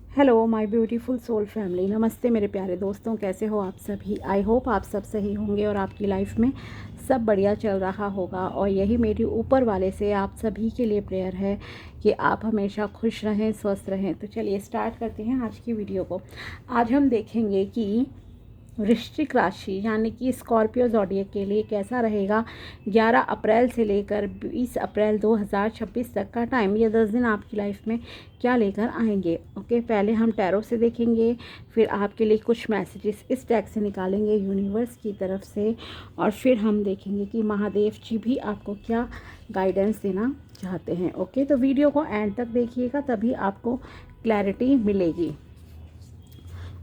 Hello my beautiful soul family, नमस्ते मेरे प्यारे दोस्तों। कैसे हो आप सभी? आई होप आप सब सही होंगे और आपकी लाइफ में सब बढ़िया चल रहा होगा। और यही मेरी ऊपर वाले से आप सभी के लिए प्रेयर है कि आप हमेशा खुश रहें, स्वस्थ रहें। तो चलिए स्टार्ट करते हैं आज की वीडियो को। आज हम देखेंगे कि वृश्चिक राशि यानी कि स्कॉर्पियो ज़ोडिएक के लिए कैसा रहेगा 11 अप्रैल से लेकर 20 अप्रैल 2026 तक का टाइम। ये 10 दिन आपकी लाइफ में क्या लेकर आएंगे। ओके, पहले हम टैरो से देखेंगे, फिर आपके लिए कुछ मैसेजेस इस टैग से निकालेंगे यूनिवर्स की तरफ से, और फिर हम देखेंगे कि महादेव जी भी आपको क्या गाइडेंस देना चाहते हैं। ओके, तो वीडियो को एंड तक देखिएगा, तभी आपको क्लैरिटी मिलेगी।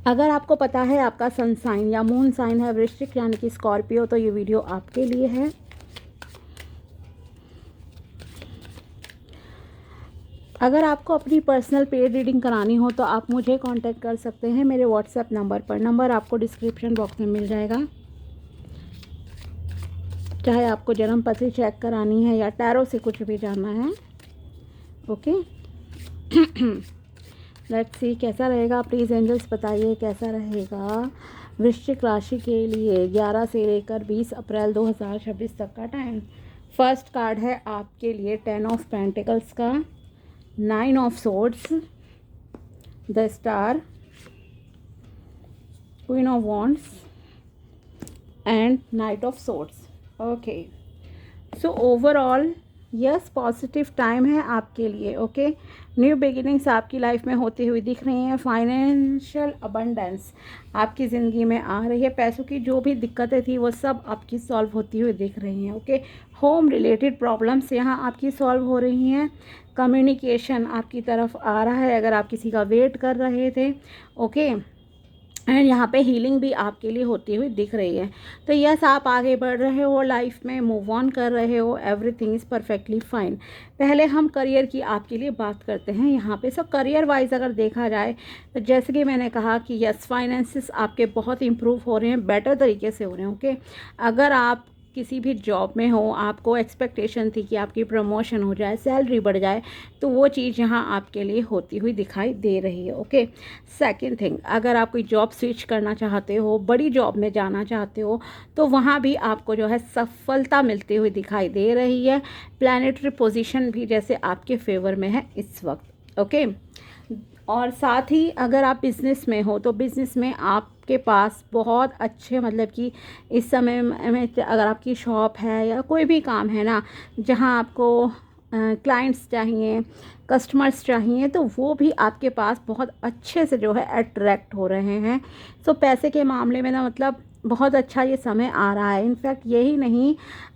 अगर आपको पता है आपका सन साइन या मून साइन है वृश्चिक यानी कि स्कॉर्पियो, तो ये वीडियो आपके लिए है। अगर आपको अपनी पर्सनल पेड रीडिंग करानी हो तो आप मुझे कांटेक्ट कर सकते हैं मेरे व्हाट्सएप नंबर पर। नंबर आपको डिस्क्रिप्शन बॉक्स में मिल जाएगा। चाहे आपको जन्म पत्री चेक करानी है या टैरो से कुछ भी जानना है। ओके, लेट्स सी कैसा रहेगा। प्लीज़ एंजल्स बताइए कैसा रहेगा वृश्चिक राशि के लिए 11 से लेकर 20 अप्रैल 2026 तक का टाइम। फर्स्ट कार्ड है आपके लिए 10 ऑफ पेंटिकल्स का, 9 of swords, the star, queen of wands and night of swords. Okay, so overall yes, positive time है आपके लिए। ओके, न्यू बिगिनिंग्स आपकी लाइफ में होती हुई दिख रही हैं। फाइनेंशियल अबंडेंस आपकी ज़िंदगी में आ रही है। पैसों की जो भी दिक्कतें थी वो सब आपकी सॉल्व होती हुई दिख रही हैं। ओके, होम रिलेटेड प्रॉब्लम्स यहाँ आपकी सॉल्व हो रही हैं। कम्युनिकेशन आपकी तरफ आ रहा है अगर आप किसी का वेट कर रहे थे। ओके, एंड यहाँ पे हीलिंग भी आपके लिए होती हुई दिख रही है। तो यस, आप आगे बढ़ रहे हो लाइफ में, मूव ऑन कर रहे हो, एवरीथिंग इज़ परफेक्टली फाइन। पहले हम करियर की आपके लिए बात करते हैं यहाँ पे। सब करियर वाइज अगर देखा जाए तो जैसे कि मैंने कहा कि यस, फाइनेंसिस आपके बहुत इंप्रूव हो रहे हैं, बेटर तरीके से हो रहे हैं। ओके, अगर आप किसी भी जॉब में हो, आपको एक्सपेक्टेशन थी कि आपकी प्रमोशन हो जाए, सैलरी बढ़ जाए, तो वो चीज़ यहाँ आपके लिए होती हुई दिखाई दे रही है। ओके, सेकंड थिंग, अगर आप कोई जॉब स्विच करना चाहते हो, बड़ी जॉब में जाना चाहते हो, तो वहाँ भी आपको जो है सफलता मिलती हुई दिखाई दे रही है। प्लैनेटरी पोजीशन भी जैसे आपके फेवर में है इस वक्त। ओके, और साथ ही अगर आप बिज़नेस में हो तो बिज़नेस में आपके पास बहुत अच्छे, मतलब कि इस समय में अगर आपकी शॉप है या कोई भी काम है ना, जहाँ आपको क्लाइंट्स चाहिए, कस्टमर्स चाहिए, तो वो भी आपके पास बहुत अच्छे से जो है अट्रैक्ट हो रहे हैं। तो पैसे के मामले में ना, मतलब बहुत अच्छा ये समय आ रहा है। इनफैक्ट यही नहीं,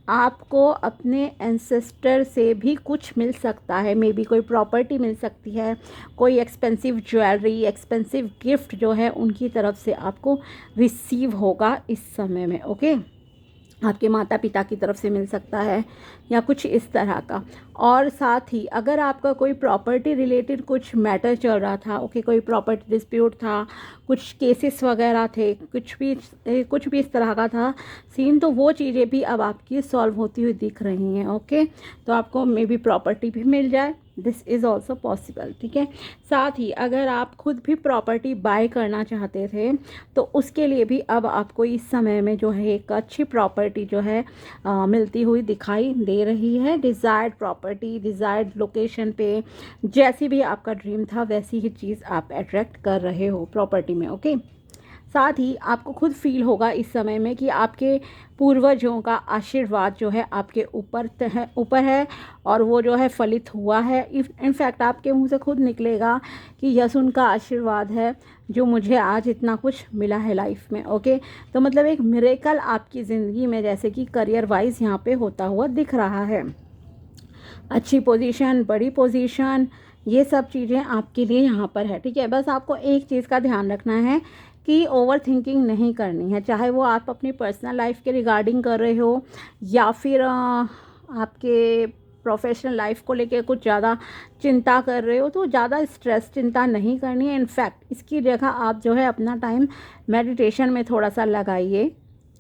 आपको अपने एंसेस्टर से भी कुछ मिल सकता है। मे बी कोई प्रॉपर्टी मिल सकती है, कोई एक्सपेंसिव ज्वेलरी, एक्सपेंसिव गिफ्ट जो है उनकी तरफ से आपको रिसीव होगा इस समय में। ओके, आपके माता पिता की तरफ से मिल सकता है या कुछ इस तरह का। और साथ ही अगर आपका कोई प्रॉपर्टी रिलेटेड कुछ मैटर चल रहा था, ओके, कोई प्रॉपर्टी डिस्प्यूट था, कुछ केसेस वगैरह थे, कुछ भी इस तरह का था सीन, तो वो चीज़ें भी अब आपकी सॉल्व होती हुई दिख रही हैं। ओके, तो आपको मे बी प्रॉपर्टी भी मिल जाए, दिस इज़ ऑल्सो पॉसिबल। ठीक है, साथ ही अगर आप खुद भी प्रॉपर्टी बाय करना चाहते थे तो उसके लिए भी अब आपको इस समय में जो है एक अच्छी प्रॉपर्टी जो है मिलती हुई दिखाई दे रही है। डिज़ायर्ड प्रॉपर्टी, डिज़ायर्ड लोकेशन पे, जैसी भी आपका ड्रीम था वैसी ही चीज़ आप अट्रैक्ट कर रहे हो प्रॉपर्टी में। ओके, साथ ही आपको खुद फील होगा इस समय में कि आपके पूर्वजों का आशीर्वाद जो है आपके ऊपर है और वो जो है फलित हुआ है। इनफैक्ट आपके मुंह से खुद निकलेगा कि यस, उनका आशीर्वाद है जो मुझे आज इतना कुछ मिला है लाइफ में। ओके, तो मतलब एक मिरेकल आपकी ज़िंदगी में जैसे कि करियर वाइज यहाँ पे होता हुआ दिख रहा है। अच्छी पोजीशन, बड़ी पोजीशन, ये सब चीज़ें आपके लिए यहाँ पर है। ठीक है, बस आपको एक चीज़ का ध्यान रखना है कि ओवर थिंकिंग नहीं करनी है। चाहे वो आप अपनी पर्सनल लाइफ के रिगार्डिंग कर रहे हो या फिर आपके प्रोफेशनल लाइफ को लेके कुछ ज़्यादा चिंता कर रहे हो, तो ज़्यादा स्ट्रेस चिंता नहीं करनी है। इनफैक्ट इसकी जगह आप जो है अपना टाइम मेडिटेशन में थोड़ा सा लगाइए।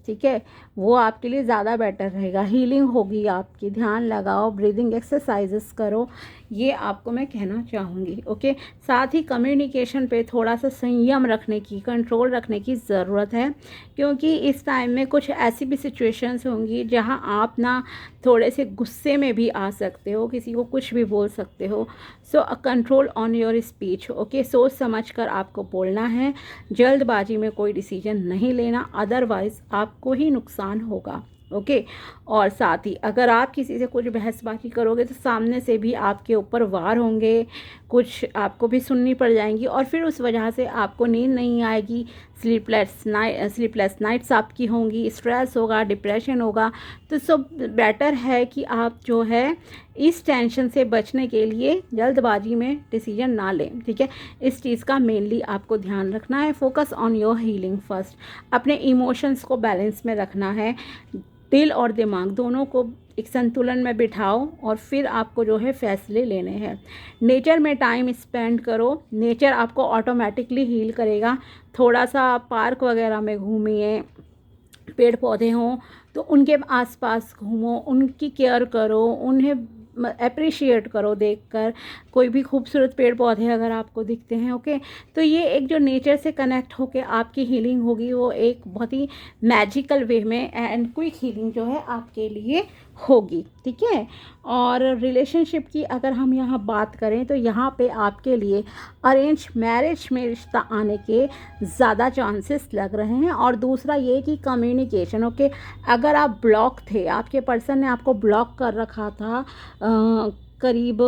ठीक है, वो आपके लिए ज़्यादा बेटर रहेगा। हीलिंग होगी आपकी, ध्यान लगाओ, ब्रीदिंग एक्सरसाइजेस करो, ये आपको मैं कहना चाहूँगी। ओके, साथ ही कम्युनिकेशन पे थोड़ा सा संयम रखने की, कंट्रोल रखने की ज़रूरत है, क्योंकि इस टाइम में कुछ ऐसी भी सिचुएशंस होंगी जहाँ आप ना थोड़े से गुस्से में भी आ सकते हो, किसी को कुछ भी बोल सकते हो। So control on your speech. Okay, सोच समझ कर आपको बोलना है, जल्दबाजी में कोई डिसीजन नहीं लेना, अदरवाइज़ आपको ही नुकसान होगा। ओके, और साथ ही अगर आप किसी से कुछ बहसबाजी करोगे तो सामने से भी आपके ऊपर वार होंगे, कुछ आपको भी सुननी पड़ जाएंगी, और फिर उस वजह से आपको नींद नहीं आएगी, स्लीपलेस नाइट्स आपकी होंगी, स्ट्रेस होगा, डिप्रेशन होगा। तो सब बेटर है कि आप जो है इस टेंशन से बचने के लिए जल्दबाजी में डिसीजन ना लें। ठीक है, इस चीज़ का मेनली आपको ध्यान रखना है। Focus on your healing first. अपने इमोशंस को बैलेंस में रखना है, दिल और दिमाग दोनों को एक संतुलन में बिठाओ, और फिर आपको जो है फैसले लेने हैं। नेचर में टाइम स्पेंड करो, नेचर आपको ऑटोमेटिकली हील करेगा। थोड़ा सा पार्क वगैरह में घूमिए, पेड़ पौधे हों तो उनके आसपास घूमो, उनकी केयर करो, उन्हें अप्रिशिएट करो देखकर, कोई भी खूबसूरत पेड़ पौधे अगर आपको दिखते हैं। ओके, तो ये एक जो नेचर से कनेक्ट होके आपकी हीलिंग होगी, वो एक बहुत ही मैजिकल वे में एंड क्विक हीलिंग जो है आपके लिए होगी। ठीक है, और रिलेशनशिप की अगर हम यहाँ बात करें तो यहाँ पे आपके लिए अरेंज मैरिज में रिश्ता आने के ज़्यादा चांसेस लग रहे हैं। और दूसरा ये कि कम्युनिकेशन। ओके, अगर आप ब्लॉक थे, आपके पर्सन ने आपको ब्लॉक कर रखा था, करीब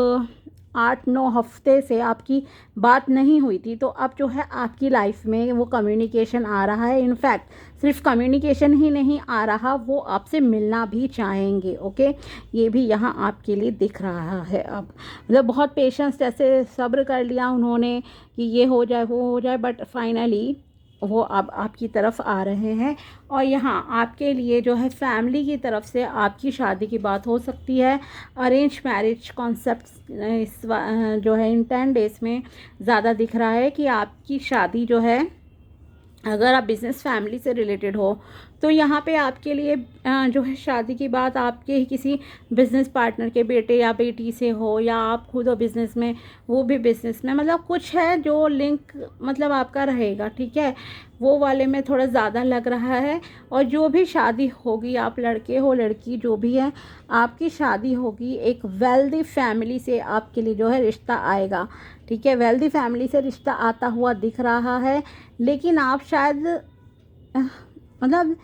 8-9 हफ्ते से आपकी बात नहीं हुई थी, तो अब जो है आपकी लाइफ में वो कम्युनिकेशन आ रहा है। इनफैक्ट सिर्फ कम्युनिकेशन ही नहीं आ रहा, वो आपसे मिलना भी चाहेंगे। ओके, ये भी यहाँ आपके लिए दिख रहा है। अब मतलब बहुत पेशेंस, जैसे सब्र कर लिया उन्होंने कि ये हो जाए वो हो जाए, बट फाइनली वो अब आपकी तरफ आ रहे हैं। और यहाँ आपके लिए जो है फैमिली की तरफ से आपकी शादी की बात हो सकती है। अरेंज मैरिज कॉन्सेप्ट इस जो है इन 10 डेज़ में ज़्यादा दिख रहा है कि आपकी शादी जो है, अगर आप बिज़नेस फैमिली से रिलेटेड हो तो यहाँ पे आपके लिए जो है शादी की बात आपके ही किसी बिज़नेस पार्टनर के बेटे या बेटी से हो, या आप खुद हो बिज़नेस में, वो भी बिज़नेस में, मतलब कुछ है जो लिंक मतलब आपका रहेगा। ठीक है, वो वाले में थोड़ा ज़्यादा लग रहा है। और जो भी शादी होगी, आप लड़के हो लड़की जो भी है, आपकी शादी होगी एक वेल्दी फैमिली से, आपके लिए जो है रिश्ता आएगा। ठीक है, वेल्दी फैमिली से रिश्ता आता हुआ दिख रहा है। लेकिन आप शायद मतलब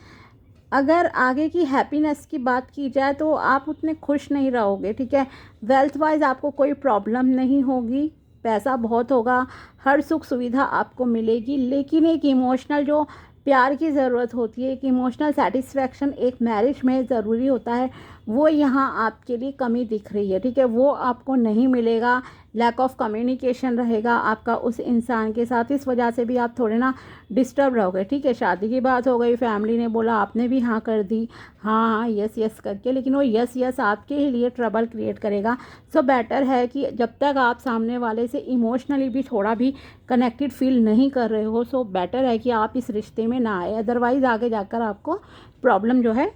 अगर आगे की हैप्पीनेस की बात की जाए तो आप उतने खुश नहीं रहोगे। ठीक है, वेल्थ वाइज आपको कोई प्रॉब्लम नहीं होगी, पैसा बहुत होगा, हर सुख सुविधा आपको मिलेगी, लेकिन एक इमोशनल जो प्यार की ज़रूरत होती है, एक इमोशनल सेटिस्फैक्शन एक मैरिज में ज़रूरी होता है, वो यहाँ आपके लिए कमी दिख रही है। ठीक है, वो आपको नहीं मिलेगा, लैक ऑफ कम्युनिकेशन रहेगा आपका उस इंसान के साथ, इस वजह से भी आप थोड़े ना डिस्टर्ब रहोगे। ठीक है, शादी की बात हो गई, फैमिली ने बोला, आपने भी हाँ कर दी, हाँ हाँ यस यस करके, लेकिन वो यस यस आपके ही लिए ट्रबल क्रिएट करेगा। सो बेटर है कि जब तक आप सामने वाले से इमोशनली भी थोड़ा भी कनेक्टेड फील नहीं कर रहे हो, सो बेटर है कि आप इस रिश्ते में ना आए, अदरवाइज़ आगे जाकर आपको प्रॉब्लम जो है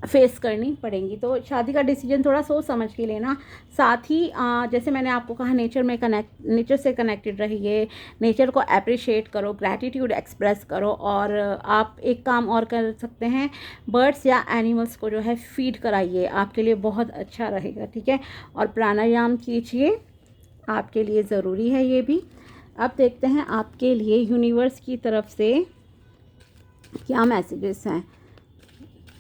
फेस करनी पड़ेंगी। तो शादी का डिसीजन थोड़ा सोच समझ के लेना। साथ ही जैसे मैंने आपको कहा, नेचर से कनेक्टेड रहिए, नेचर को अप्रिशिएट करो, ग्रैटिट्यूड एक्सप्रेस करो। और आप एक काम और कर सकते हैं, बर्ड्स या एनिमल्स को जो है फीड कराइए, आपके लिए बहुत अच्छा रहेगा। ठीक है, और प्राणायाम कीजिए, आपके लिए ज़रूरी है ये भी। अब देखते हैं आपके लिए यूनिवर्स की तरफ से क्या मैसेजेस हैं।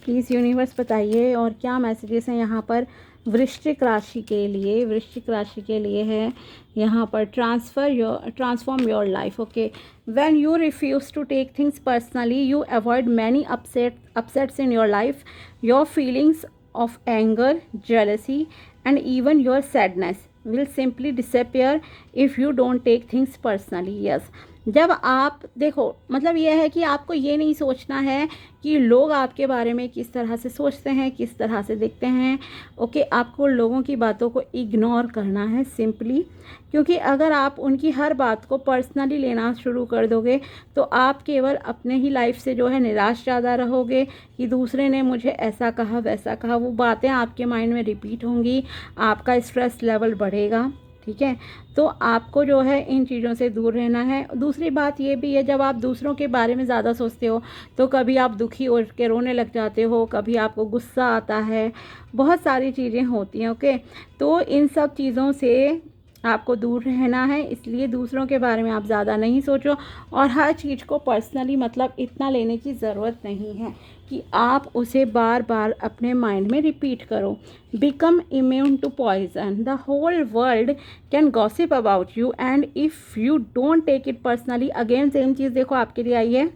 प्लीज़ यूनिवर्स बताइए, और क्या मैसेजेस हैं यहाँ पर वृश्चिक राशि के लिए। वृश्चिक राशि के लिए है यहाँ पर transform your life. Okay, when you refuse to take things personally, you avoid many upsets in your life, your feelings of anger, jealousy and even your sadness will simply disappear if you don't take things personally. Yes, जब आप देखो मतलब ये है कि आपको ये नहीं सोचना है कि लोग आपके बारे में किस तरह से सोचते हैं, किस तरह से देखते हैं। ओके, आपको लोगों की बातों को इग्नोर करना है सिंपली, क्योंकि अगर आप उनकी हर बात को पर्सनली लेना शुरू कर दोगे तो आप केवल अपने ही लाइफ से जो है निराश ज़्यादा रहोगे कि दूसरे ने मुझे ऐसा कहा वैसा कहा। वो बातें आपके माइंड में रिपीट होंगी, आपका स्ट्रेस लेवल बढ़ेगा। ठीक है, तो आपको जो है इन चीज़ों से दूर रहना है। दूसरी बात ये भी है, जब आप दूसरों के बारे में ज़्यादा सोचते हो तो कभी आप दुखी हो के रोने लग जाते हो, कभी आपको गुस्सा आता है, बहुत सारी चीज़ें होती हैं। ओके, तो इन सब चीज़ों से आपको दूर रहना है, इसलिए दूसरों के बारे में आप ज़्यादा नहीं सोचो और हर चीज़ को पर्सनली मतलब इतना लेने की ज़रूरत नहीं है कि आप उसे बार बार अपने माइंड में रिपीट करो। Become immune to poison, the whole world can gossip about you and if you don't take it personally. Again same चीज़ देखो आपके लिए आई है,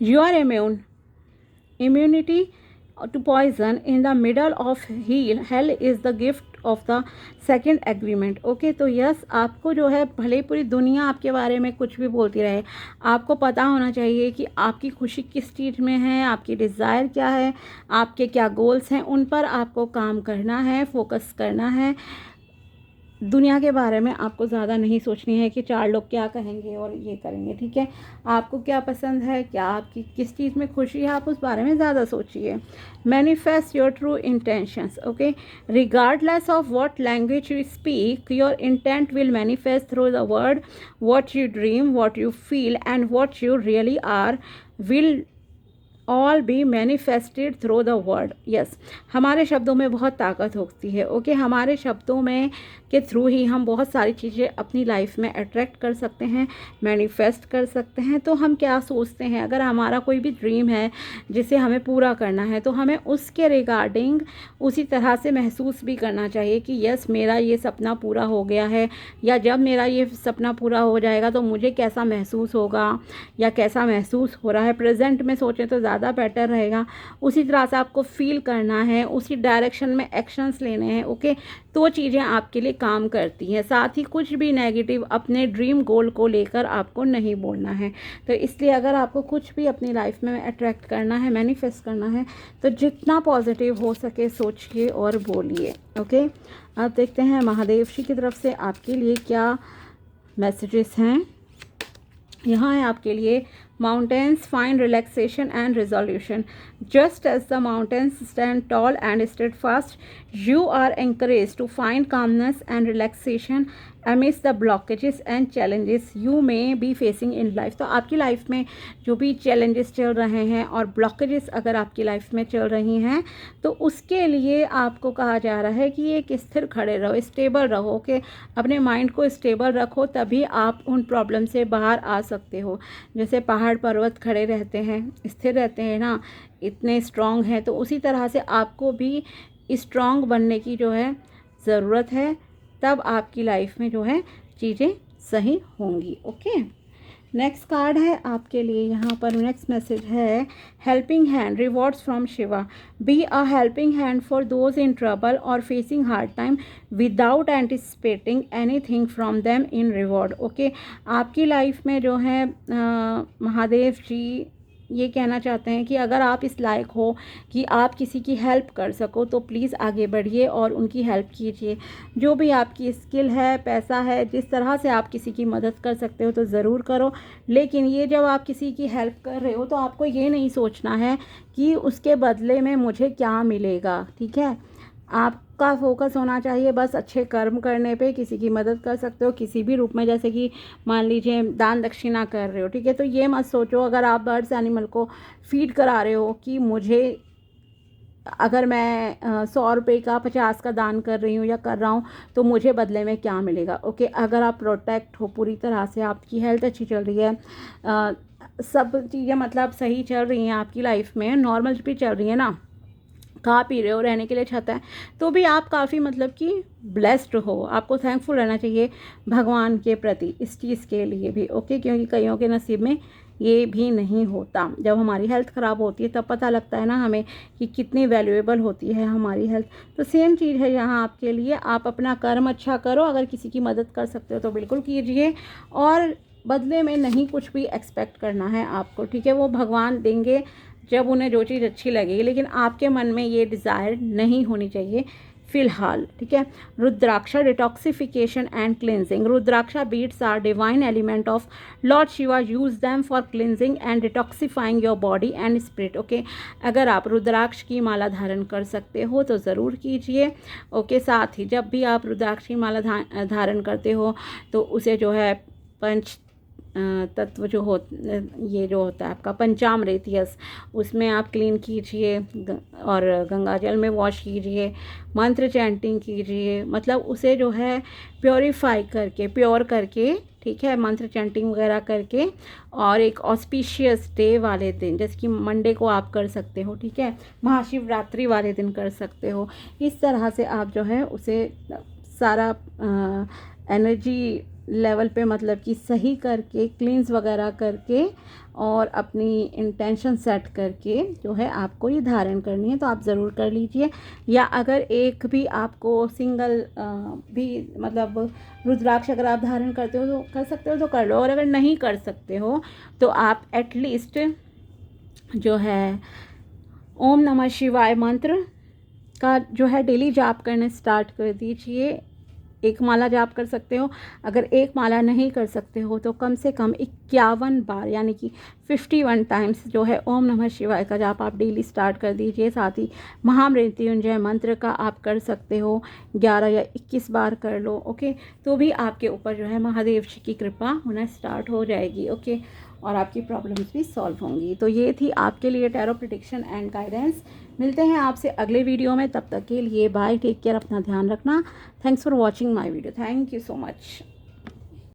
you are immune, immunity to poison in the middle of hell is the gift of the second agreement। Okay, तो yes, आपको जो है भले पूरी दुनिया आपके बारे में कुछ भी बोलती रहे, आपको पता होना चाहिए कि आपकी खुशी किस चीज़ में है, आपकी डिज़ायर क्या है, आपके क्या गोल्स हैं, उन पर आपको काम करना है, फोकस करना है। दुनिया के बारे में आपको ज़्यादा नहीं सोचनी है कि चार लोग क्या कहेंगे और ये करेंगे। ठीक है, आपको क्या पसंद है, क्या आपकी किस चीज़ में खुशी है, आप उस बारे में ज़्यादा सोचिए। Manifest your true intentions. Okay, regardless of what language you speak, your intent will manifest through the word. What you dream, what you feel and what you really are will all be manifested through the word. Yes, हमारे शब्दों में बहुत ताकत होती है। Okay, हमारे शब्दों में के थ्रू ही हम बहुत सारी चीज़ें अपनी लाइफ में अट्रैक्ट कर सकते हैं, मैनिफेस्ट कर सकते हैं। तो हम क्या सोचते हैं, अगर हमारा कोई भी ड्रीम है जिसे हमें पूरा करना है तो हमें उसके रिगार्डिंग उसी तरह से महसूस भी करना चाहिए कि यस, मेरा ये सपना पूरा हो गया है, या जब मेरा ये सपना पूरा हो जाएगा तो मुझे कैसा महसूस होगा या कैसा महसूस हो रहा है। प्रेजेंट में सोचें तो ज़्यादा बेटर रहेगा। उसी तरह से आपको फील करना है, उसी डायरेक्शन में एक्शंस लेने हैं। ओके, तो चीज़ें आपके लिए काम करती हैं। साथ ही कुछ भी नेगेटिव अपने ड्रीम गोल को लेकर आपको नहीं बोलना है। तो इसलिए अगर आपको कुछ भी अपनी लाइफ में अट्रैक्ट करना है, मैनिफेस्ट करना है, तो जितना पॉजिटिव हो सके सोचिए और बोलिए। ओके, अब देखते हैं महादेव जी की तरफ से आपके लिए क्या मैसेजेस हैं। यहाँ है आपके लिए, mountains find relaxation and resolution. Just as the mountains stand tall and steadfast, you are encouraged to find calmness and relaxation amidst the blockages and challenges you may be facing in life। तो आपकी life में जो भी challenges चल रहे हैं और blockages अगर आपकी लाइफ में चल रही हैं तो उसके लिए आपको कहा जा रहा है कि एक स्थिर खड़े रहो, स्टेबल रहो। कि अपने माइंड को स्टेबल रखो, तभी आप उन प्रॉब्लम से बाहर आ सकते हो। जैसे पहाड़ पर्वत खड़े रहते हैं, स्थिर रहते हैं ना, इतने स्ट्रॉन्ग हैं, तो उसी तरह से आपको भी स्ट्रॉन्ग बनने की जो है ज़रूरत है, तब आपकी लाइफ में जो है चीज़ें सही होंगी। ओके, नेक्स्ट कार्ड है आपके लिए, यहाँ पर नेक्स्ट मैसेज है, helping hand, rewards from Shiva. Be a helping hand for those in trouble और facing hard time without anticipating anything from them in reward. Okay, आपकी लाइफ में जो है महादेव जी ये कहना चाहते हैं कि अगर आप इस लायक हो कि आप किसी की हेल्प कर सको तो प्लीज़ आगे बढ़िए और उनकी हेल्प कीजिए। जो भी आपकी स्किल है, पैसा है, जिस तरह से आप किसी की मदद कर सकते हो तो ज़रूर करो। लेकिन ये जब आप किसी की हेल्प कर रहे हो तो आपको ये नहीं सोचना है कि उसके बदले में मुझे क्या मिलेगा। ठीक है, आपका फोकस होना चाहिए बस अच्छे कर्म करने पे। किसी की मदद कर सकते हो किसी भी रूप में, जैसे कि मान लीजिए दान दक्षिणा कर रहे हो। ठीक है, तो ये मत सोचो अगर आप बर्ड्स एनिमल को फीड करा रहे हो कि मुझे अगर मैं 100 रुपये का 50 का दान कर रही हूँ या कर रहा हूँ तो मुझे बदले में क्या मिलेगा। ओके, अगर आप प्रोटेक्ट हो पूरी तरह से, आपकी हेल्थ अच्छी चल रही है, सब चीज़ें मतलब सही चल रही हैं आपकी लाइफ में, नॉर्मल भी चल रही है ना, खा पी रहे हो, रहने के लिए छत है, तो भी आप काफ़ी मतलब कि ब्लेस्ड हो। आपको थैंकफुल रहना चाहिए भगवान के प्रति इस चीज़ के लिए भी। ओके, क्योंकि कईयों के नसीब में ये भी नहीं होता। जब हमारी हेल्थ ख़राब होती है तब पता लगता है ना हमें कि कितनी वैल्यूएबल होती है हमारी हेल्थ। तो सेम चीज़ है यहाँ आपके लिए, आप अपना कर्म अच्छा करो, अगर किसी की मदद कर सकते हो तो बिल्कुल कीजिए, और बदले में नहीं कुछ भी एक्सपेक्ट करना है आपको, ठीक है। वो भगवान देंगे जब उन्हें जो चीज़ अच्छी लगेगी, लेकिन आपके मन में ये डिज़ायर नहीं होनी चाहिए फ़िलहाल, ठीक है। Rudraksha detoxification and cleansing. Rudraksha beads are divine element of lord Shiva, use them for cleansing and detoxifying your body and spirit, okay. अगर आप रुद्राक्ष की माला धारण कर सकते हो तो ज़रूर कीजिए, ओके। साथ ही जब भी आप रुद्राक्ष की माला धारण करते हो तो उसे जो है पंच तत्व जो हो, ये जो होता है आपका पंचामृत, यस, उसमें आप क्लीन कीजिए और गंगा जल में वॉश कीजिए, मंत्र चैंटिंग कीजिए, मतलब उसे जो है प्योरीफाई करके, प्योर करके, ठीक है, मंत्र चैंटिंग वगैरह करके, और एक ऑस्पिशियस डे वाले दिन, जैसे कि मंडे को आप कर सकते हो, ठीक है, महाशिवरात्रि वाले दिन कर सकते हो। इस तरह से आप जो है उसे सारा एनर्जी लेवल पे मतलब कि सही करके, क्लींस वगैरह करके, और अपनी इंटेंशन सेट करके जो है आपको ये धारण करनी है, तो आप ज़रूर कर लीजिए। या अगर एक भी आपको सिंगल भी मतलब रुद्राक्ष अगर आप धारण करते हो तो कर सकते हो तो कर लो, और अगर नहीं कर सकते हो तो आप एटलीस्ट जो है ओम नमः शिवाय मंत्र का जो है डेली जाप करने स्टार्ट कर दीजिए। एक माला जाप कर सकते हो, अगर एक माला नहीं कर सकते हो तो कम से कम 51 बार यानी कि 51 टाइम्स जो है ओम नमः शिवाय का जाप आप डेली स्टार्ट कर दीजिए। साथ ही महामृत्युंजय मंत्र का आप कर सकते हो 11 या 21 बार कर लो, ओके। तो भी आपके ऊपर जो है महादेव जी की कृपा होना स्टार्ट हो जाएगी, ओके, और आपकी प्रॉब्लम्स भी सॉल्व होंगी। तो ये थी आपके लिए टैरो प्रेडिक्शन एंड गाइडेंस। मिलते हैं आपसे अगले वीडियो में, तब तक के लिए बाय, टेक केयर, अपना ध्यान रखना। Thanks for watching my video, thank you so much.